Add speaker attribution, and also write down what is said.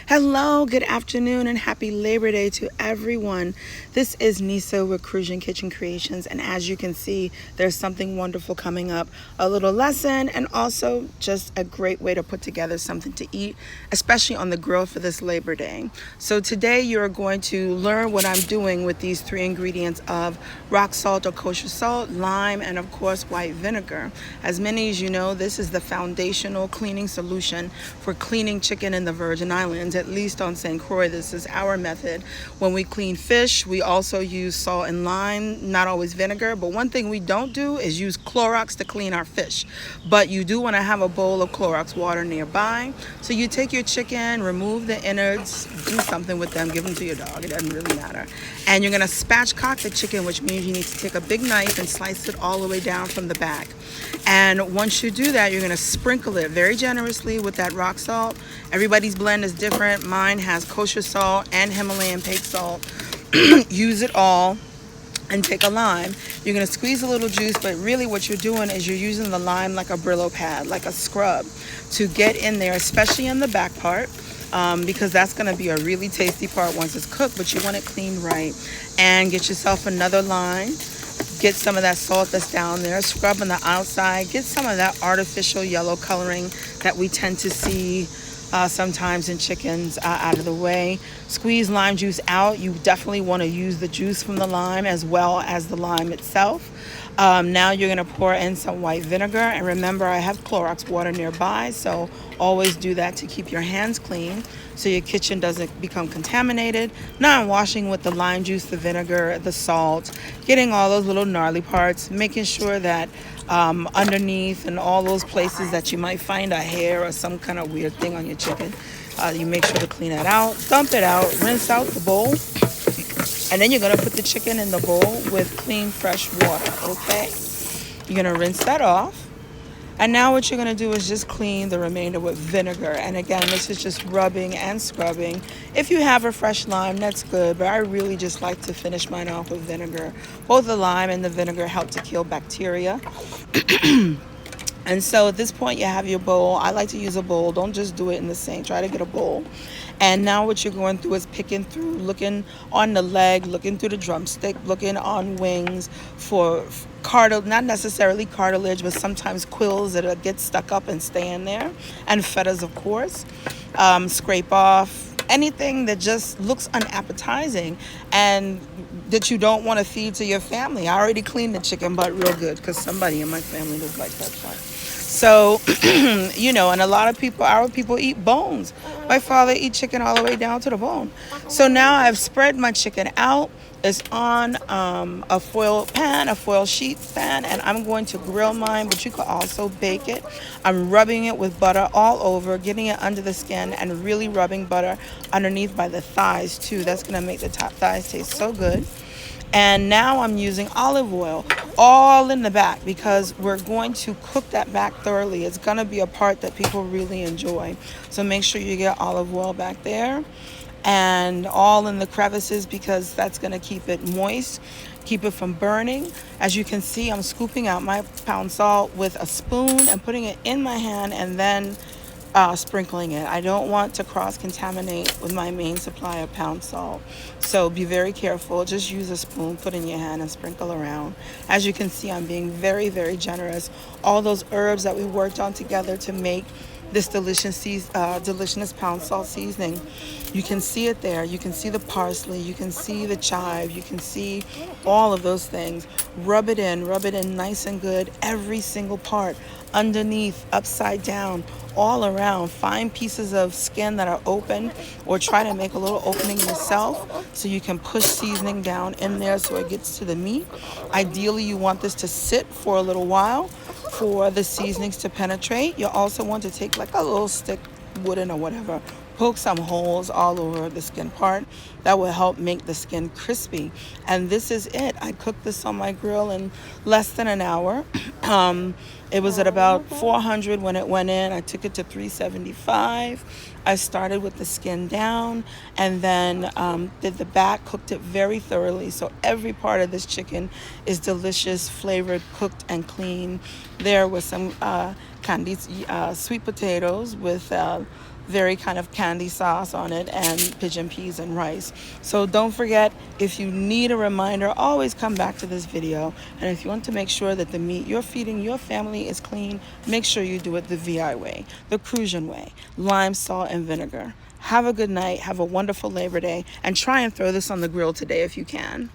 Speaker 1: Hello, good afternoon, and happy Labor Day to everyone. This is Nisa with Cruzan Kitchen Creations, and as you can see, there's something wonderful coming up. A little lesson, and also just a great way to put together something to eat, especially on the grill for this Labor Day. So today you're going to learn what I'm doing with these three ingredients of rock salt or kosher salt, lime, and of course white vinegar. As many as you know, this is the foundational cleaning solution for cleaning chicken in the Virgin Islands. At least on St. Croix, this is our method. When we clean fish, we also use salt and lime, not always vinegar. But one thing we don't do is use Clorox to clean our fish. But you do want to have a bowl of Clorox water nearby. So you take your chicken, remove the innards, do something with them, give them to your dog. It doesn't really matter. And you're going to spatchcock the chicken, which means you need to take a big knife and slice it all the way down from the back. And once you do that, you're going to sprinkle it very generously with that rock salt. Everybody's blend is different. Mine has kosher salt and Himalayan pink salt. Use it all and take a lime. You're going to squeeze a little juice, but really what you're doing is you're using the lime like a Brillo pad, like a scrub, to get in there, especially in the back part. Because that's going to be a really tasty part once it's cooked, but you want it cleaned right. And get yourself another lime. Get some of that salt that's down there, scrub on the outside, get some of that artificial yellow coloring that we tend to see sometimes in chickens out of the way. Squeeze lime juice out. You definitely want to use the juice from the lime as well as the lime itself. Now you're going to pour in some white vinegar, and remember I have Clorox water nearby, so always do that to keep your hands clean so your kitchen doesn't become contaminated. Now I'm washing with the lime juice, the vinegar, the salt, getting all those little gnarly parts, making sure that underneath and all those places that you might find a hair or some kind of weird thing on your chicken, you make sure to clean that out, dump it out, rinse out the bowl. And then you're going to put the chicken in the bowl with clean, fresh water, okay? You're going to rinse that off. And now what you're going to do is just clean the remainder with vinegar. And again, this is just rubbing and scrubbing. If you have a fresh lime, that's good. But I really just like to finish mine off with vinegar. Both the lime and the vinegar help to kill bacteria. And so at this point, you have your bowl. I like to use a bowl. Don't just do it in the sink. Try to get a bowl. And now what you're going through is picking through, looking on the leg, looking through the drumstick, looking on wings for cartilage, not necessarily cartilage, but sometimes quills that get stuck up and stay in there. And feathers, of course. Scrape off anything that just looks unappetizing and that you don't want to feed to your family. I already cleaned the chicken butt real good because somebody in my family does like that part. So, and a lot of people, our people eat bones. My father eats chicken all the way down to the bone. So now I've spread my chicken out. It's on a foil pan, a foil sheet pan, and I'm going to grill mine, but you could also bake it. I'm rubbing it with butter all over, getting it under the skin, and really rubbing butter underneath by the thighs too. That's going to make the top thighs taste so good. And now I'm using olive oil all in the back because we're going to cook that back thoroughly. It's going to be a part that people really enjoy. So make sure you get olive oil back there and all in the crevices because that's going to keep it moist, keep it from burning. As you can see, I'm scooping out my pound salt with a spoon and putting it in my hand and then sprinkling it. I don't want to cross-contaminate with my main supply of pound salt. So be very careful. Just use a spoon, put in your hand and sprinkle around. As you can see, I'm being very, very generous. All those herbs that we worked on together to make this delicious pound salt seasoning. You can see it there. You can see the parsley. You can see the chive. You can see all of those things. Rub it in nice and good. Every single part, underneath, upside down, all around. Find pieces of skin that are open or try to make a little opening yourself so you can push seasoning down in there so it gets to the meat. Ideally, you want this to sit for a little while for the seasonings to penetrate. You also want to take like a little stick, wooden or whatever, poke some holes all over the skin part. That will help make the skin crispy. And this is it. I cooked this on my grill in less than an hour. It was at about 400 when it went in. I took it to 375. I started with the skin down and then did the back, cooked it very thoroughly. So every part of this chicken is delicious, flavored, cooked, and clean. There was some candied sweet potatoes with very kind of candy sauce on it, and pigeon peas and rice. So don't forget, if you need a reminder, always come back to this video. And if you want to make sure that the meat you're feeding your family is clean, make sure you do it the VI way, the Cruzan way: lime, salt, and vinegar. Have a good night, have a wonderful Labor Day, and try and throw this on the grill today if you can.